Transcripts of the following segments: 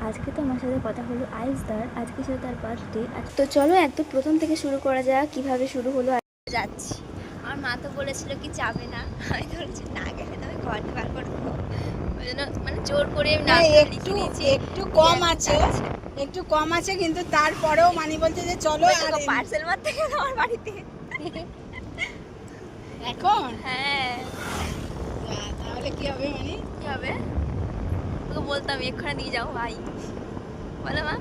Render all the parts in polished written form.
আজকে তো আমার সাথে কথা হলো আইসদার, আজকে ছিল তার বার্থডে। তো চলো একদম প্রথম থেকে শুরু করা যাক, কিভাবে শুরু হলো। যাচ্ছি, আমার মা তো বলেছিল কি যাবে না, আমি তো বলেছি না গেলে তো আমি ঘর বার করে দেবো, ওই জন্য মানে জোর করে না একটু কম আছে, একটু কম আছে, কিন্তু তারপরেও মানি বলছে যে চলো আর পার্সেল মারতে গেল আমার বাড়িতে এখন। হ্যাঁ তাহলে কি হবে মানি? কি হবে, তোকে বলতাম এক্ষুনি দিয়ে যাও ভাই, বলো মা।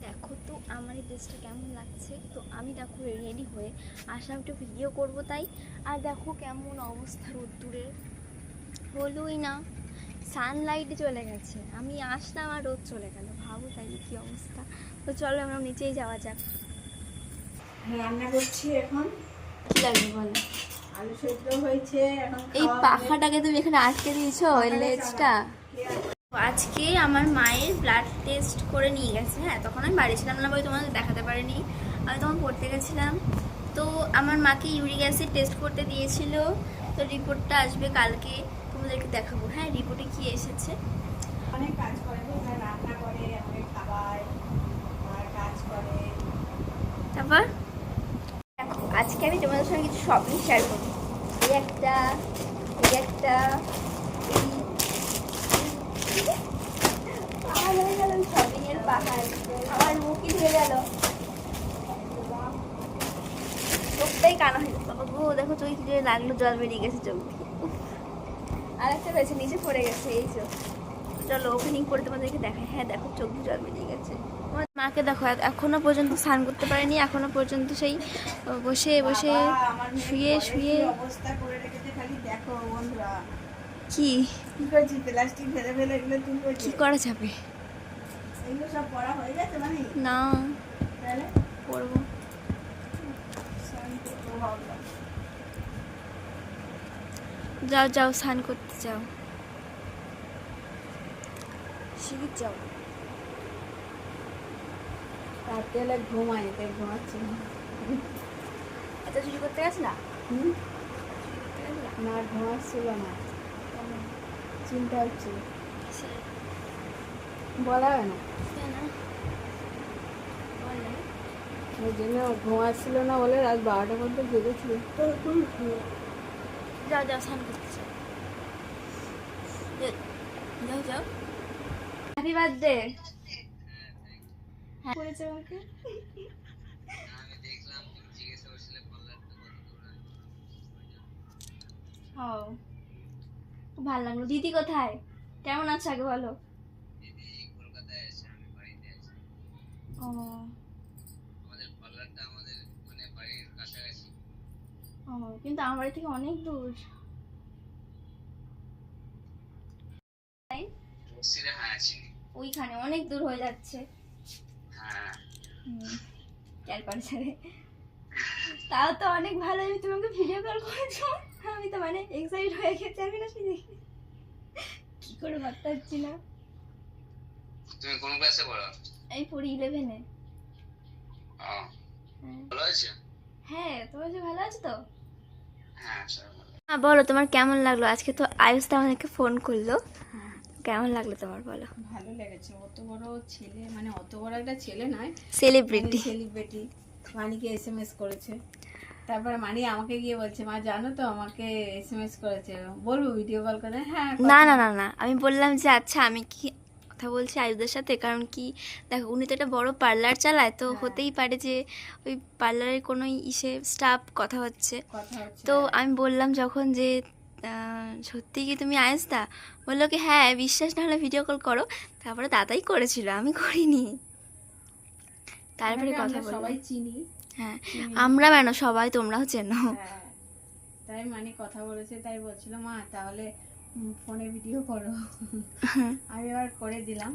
দেখো তো আমার এই ড্রেসটা কেমন লাগছে। তো আমি দেখো রেডি হয়ে আসলাম একটু ভিডিও করবো তাই। আর দেখো কেমন অবস্থা, রোদ্দুরের হলোই না, সানলাইটে চলে গেছে। আমি আসলাম আর রোদ চলে গেল, ভাবো তাই কি অবস্থা। তো চলো আমরা নিচেই যাওয়া যাক। রান্না করছি এখন। কি লাগবে বলো? আলু সেদ্ধ হয়েছে এখন। এই পাখাটাকে তুমি এখানে আটকে দিয়েছো, ওই লেজটা। আজকে আমার মায়ের ব্লাড টেস্ট করে নিয়ে গেছে। হ্যাঁ, তখন আমি বাড়ি ছিলাম না বলে তোমাদের দেখাতে পারিনি, আমি তখন পড়তে গেছিলাম। তো আমার মাকে ইউরিক অ্যাসিড টেস্ট করতে দিয়েছিল, তো রিপোর্টটা আসবে কালকে, তোমাদেরকে দেখাবো। হ্যাঁ, রিপোর্টে কি এসেছে। অনেক কাজ করে, রান্না করে, আমাকে খাওয়ায় আর কাজ করে। তারপর দেখো আজকে আমি তোমাদের সঙ্গে কিছু শপিং শেয়ার করবো। এই একটা, এই একটা, পাহাড় হয়ে গেল, শপিং এর পাহাড়। আমার মুখই ধুয়ে গেল, চোখটাই কানা হয়ে গেল। ও দেখো চোখ দিয়ে লাগলো, জল বেরিয়ে গেছে চোখ দিয়ে। আর একটা রয়েছে নিচে পড়ে গেছে, এই চোখ। চলো ওপেনিং করে তোমাদেরকে দেখাই। হ্যাঁ দেখো চোখ দিয়ে জল বেরিয়ে গেছে। আমার মাকে দেখো এখনো পর্যন্ত স্নান করতে পারেনি, এখনো পর্যন্ত সেই বসে বসে শুয়ে শুয়ে অবস্থা করে রেখেছে। খালি দেখো বন্ধুরা কি কি করছি, প্লাস্টিক ফেলে ফেলে এগুলো তুলবো। কি করা যাবে, এগুলো সব পড়া হয়ে গেছে মানে না তাহলে পড়বো। যাও যাও স্নান করতে যাও, শিগগির যাও। রাতে এলে ঘুমাই, তাই ঘুমাচ্ছি না। এত চুরি করতে গেছ না, না ঘুমাচ্ছিল না, চিন্তা হচ্ছে, বলা হয় না, ওই জন্য ঘুমাচ্ছিল না বলে রাত 12টা পর্যন্ত জেগেছিল। যাও যাও স্নান করতে যাও, যাও যাও। Happy birthday. হ্যাঁ করেছে আমাকে, ও খুব ভালো লাগলো। দিদি কোথায়, কেমন আছো আগে বলো। ও ও, কিন্তু আমার বাড়ি থেকে অনেক দূর। ওইখানে অনেক দূর হয়ে যাচ্ছে। খেয়াল করেছে, তাও তো অনেক ভালো। আমি তোমাকে ভিডিও কল করেছো, আমি তো মানে এক্সাইট হয়ে গেছি। আমি না শুধু কি করে ভাবতে পারছি না। তুমি কোন ক্লাসে পড়ো? আমি পড়ি 11-এ। ভালো আছো? হ্যাঁ, তোমার যে ভালো আছো তো? হ্যাঁ সব ভালো। হ্যাঁ বলো, তোমার কেমন লাগলো আজকে? তো আয়ুষ তো আমাদেরকে ফোন করলো, কেমন লাগলো তোমার বলো। ভালো লেগেছে, অত বড় ছেলে, মানে অত বড় একটা ছেলে নয়, সেলিব্রিটি। সেলিব্রিটি মানিকে এসএমএস করেছে। তারপরে মানি আমাকে গিয়ে বলছে, মা জানো তো আমাকে এসএমএস করেছে, বলবো ভিডিও কল করে? হ্যাঁ। না না না না, আমি বললাম যে আচ্ছা আমি কি কথা বলছি আয়ুষদের সাথে, কারণ কি দেখো উনি তো একটা বড় পার্লার চালায়, তো হতেই পারে যে ওই পার্লারের কোনো ইসে স্টাফ কথা হচ্ছে। তো আমি বললাম যখন যে সত্যি কি তুমি আয়েশদা, বললো কি হ্যাঁ, বিশ্বাস না হলে ভিডিও কল করো। তারপরে দাদাই করেছিল, আমি করিনি। তারপরে কথা বললাম। সবাই চিনি, হ্যাঁ আমরা কেন, সবাই তোমরাও চেনো। হ্যাঁ তাই মানে কথা বলেছে, তাই বলছিল মা তাহলে ফোনে ভিডিও করো। আমি এবার করে দিলাম।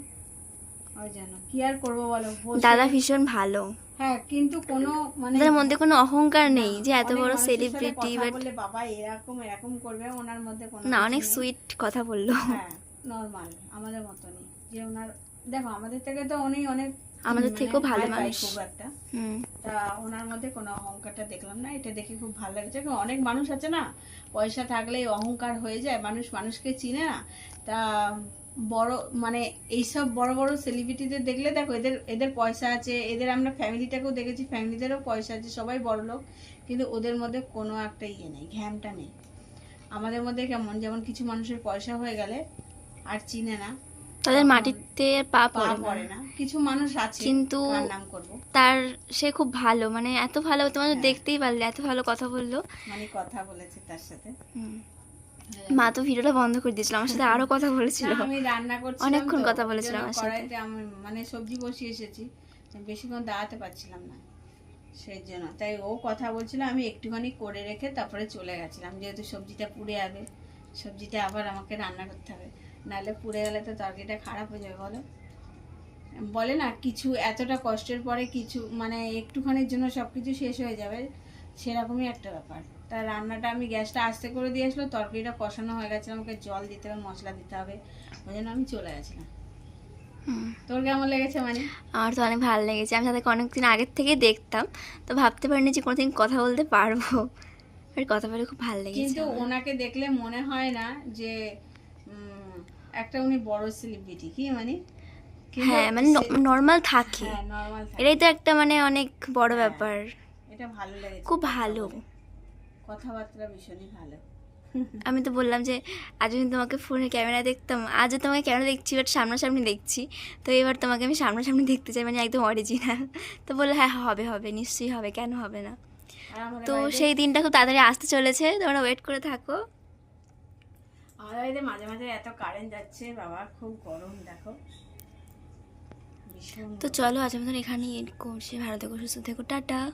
ওই জন্য কি আর করবো বলো, দাদা ভীষণ ভালো। হ্যাঁ কিন্তু কোনো মানে ওদের মধ্যে কোনো অহংকার নেই যে এত বড় সেলিব্রিটি, বাট বললে বাবা এরকম এরকম করবে, ওনার মধ্যে কোনো না, অনেক সুইট কথা বললো। হ্যাঁ নরমাল আমাদের মতনই, যে ওনার দেখো আমাদের থেকে তো উনি অনেক আমাদের থেকেও ভালো মানুষ খুব একটা। তা ওনার মধ্যে কোনো অহংকারটা দেখলাম না, এটা দেখে খুব ভালো লাগছে। অনেক মানুষ আছে না, পয়সা থাকলে অহংকার হয়ে যায়, মানুষ মানুষকে চিনে না। তা বড় মানে এইসব বড় বড় সেলিব্রিটিদের দেখলে দেখো এদের এদের পয়সা আছে, এদের আমরা ফ্যামিলিটাকেও দেখেছি, ফ্যামিলিদেরও পয়সা আছে, সবাই বড় লোক, কিন্তু ওদের মধ্যে কোনো একটা ইয়ে নেই, ঘ্যামটা নেই। আমাদের মধ্যে কেমন, যেমন কিছু মানুষের পয়সা হয়ে গেলে আর চিনে না, তাদের মাটিতে পা পা পড়ে পড়ে না। না। কিছু মানুষ আছে, কিন্তু কার নাম করবো, তার সে খুব ভালো, মানে এত ভালো, তোমার হ্যাঁ। দেখতেই পারলে এত ভালো কথা বললো। মানে কথা বলেছে তার সাথে। হুম। মা তো ভিডিওটা বন্ধ করে দিয়েছিল, আমার সাথে আরো কথা বলেছিল, না, আমি রান্না করছিলাম, অনেকক্ষণ তো কথা ওই বলেছিল জন্য আমার সাথে। কড়াইতে আমি মানে সবজি বসিয়ে এসেছি, বেশিক্ষণ দাঁড়াতে পারছিলাম না, সেই জন্য। তাই ও কথা বলছিল, আমি একটুখানি করে রেখে তারপরে চলে গেছিলাম, যেহেতু সবজিটা পুড়ে যাবে, সবজিটা আবার আমাকে রান্না করতে হবে, নাহলে পুড়ে গেলে তো তরকারিটা খারাপ হয়ে যাবে। বলো, বলে না কিছু এতটা কষ্টের পরে কিছু মানে একটুখানির জন্য সব কিছু শেষ হয়ে যাবে, সেরকমই একটা ব্যাপার। তা রান্নাটা আমি গ্যাসটা আস্তে করে দিয়ে আসলো, তরকারিটা কষানো হয়ে গেছে, আমাকে জল দিতে হবে, মশলা দিতে হবে, ওই জন্য আমি চলে গেছিলাম। হুম। তোর কেমন লেগেছে মানে? আমার তো অনেক ভালো লেগেছে, আমি তাদেরকে অনেকদিন আগের থেকেই দেখতাম, তো ভাবতে পারিনি যে কোনোদিন কথা বলতে পারবো, আর কথা বলে খুব ভালো লেগেছে কিন্তু আমার। ওনাকে দেখলে মনে হয় না যে একটা উনি বড় সেলিব্রিটি, কি মানে? কিন্তু হ্যাঁ, মানে নর্মাল থাকে, হ্যাঁ, নর্মাল এটাই তো একটা মানে অনেক বড় হ্যাঁ। ব্যাপার। এটা ভালো লেগেছে, খুব কথা ভালো। বলে। কথাবার্তা ভীষণই ভালো। আমি তো বললাম যে আজ আমি তোমাকে ফোনে ক্যামেরা দেখতাম, আজও তোমাকে ক্যামেরা দেখছি, বাট সামনাসামনি দেখছি, তো এবার তোমাকে আমি সামনাসামনি দেখতে চাই, মানে একদম অরিজিনাল। তো বললো হ্যাঁ হবে হবে, নিশ্চয়ই হবে, কেন হবে না। আর আমাদের তো বাড়িতে- সেই দিনটা খুব তাড়াতাড়ি আসতে চলেছে, তোমরা ওয়েট করে থাকো। আমাদের বাড়িতে মাঝে মাঝে এত কারেন্ট যাচ্ছে বাবা, খুব গরম দেখো, ভীষণ তো চলো আজ আমি এখানেই এড করছি, ভালো থেকো, সুস্থ থেকো, টাটা।